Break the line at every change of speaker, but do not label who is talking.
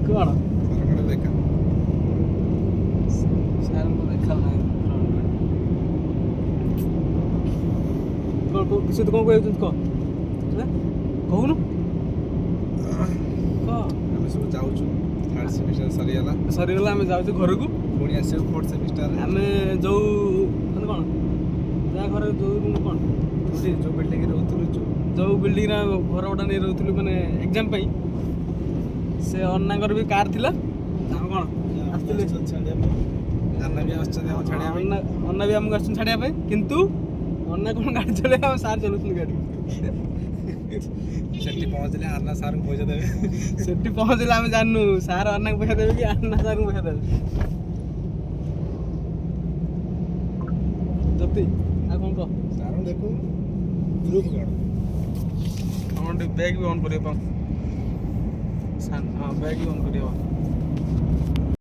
କଣ
ଦେଖା
ସାରଙ୍କୁ ଦେଖା ନାହିଁ କଣ କିଛି ତ କଣ କହୁଛନ୍ତି କହ କହୁନୁ କହ
ଆମେ ସବୁ ଯାଉଛୁ ଥାର୍ଡ ସେମିଷ୍ଟର
ସରିଗଲା ଆମେ ଯାଉଛୁ ଘରକୁ
ପୁଣି ଆସିବୁ ଫୋର୍ଥ ସେମିଷ୍ଟର
ଆମେ ଯୋଉ ମାନେ କଣ ଯାହା ଘରେ ଯୋଉ ରୁମ୍ କଣ
ଯୋଉ ବିଲ୍ଡିଂରେ ରହୁଥିଲୁ
ଯୋଉ ବିଲ୍ଡିଂରେ ଘର ଭଡ଼ା ନେଇ ରହୁଥିଲୁ ମାନେ ଏକ୍ଜାମ ପାଇଁ ସେ ଅନ୍ନାଙ୍କର ବି କାର୍ ଥିଲା ଆମେ କଣ ଆସିଥିଲେ
ଆନ୍ନା ବି ଆସୁଛନ୍ତି ଆମ ଛାଡ଼ିବା ପାଇଁ
ଅନ୍ନା ବି ଆମକୁ ଆସୁଛନ୍ତି ଛାଡ଼ିବା ପାଇଁ କିନ୍ତୁ ଅନ୍ନା କ'ଣ ଗାଡ଼ି ଚଲେଇବା ଆମ ସାର୍ ଚଲାଉଛନ୍ତି ଗାଡ଼ି
ସେଠି ପହଞ୍ଚିଲେ ଆନ୍ନା ସାର୍ଙ୍କୁ ପଇସା ଦେବେ
ସେଠି ପହଞ୍ଚିଲେ ଆମେ ଜାଣିନୁ ସାର୍ ଅନ୍ନାକୁ ପଇସା ଦେବେ କି ଆନ୍ନା ସାର୍ଙ୍କୁ ପଇସା ଦେବେ ଜ୍ୟୋତି ଆଉ କ'ଣ କହ
ସାର୍ଙ୍କୁ ଦେଖୁ ଗ୍ରୁପ୍ କ'ଣ
ଆମର ଟିକେ ବ୍ୟାଗ୍ ବି ଅନ୍ କରିବା ହଁ ବ୍ୟାଗ୍ ବି ଅନ୍ କରିବା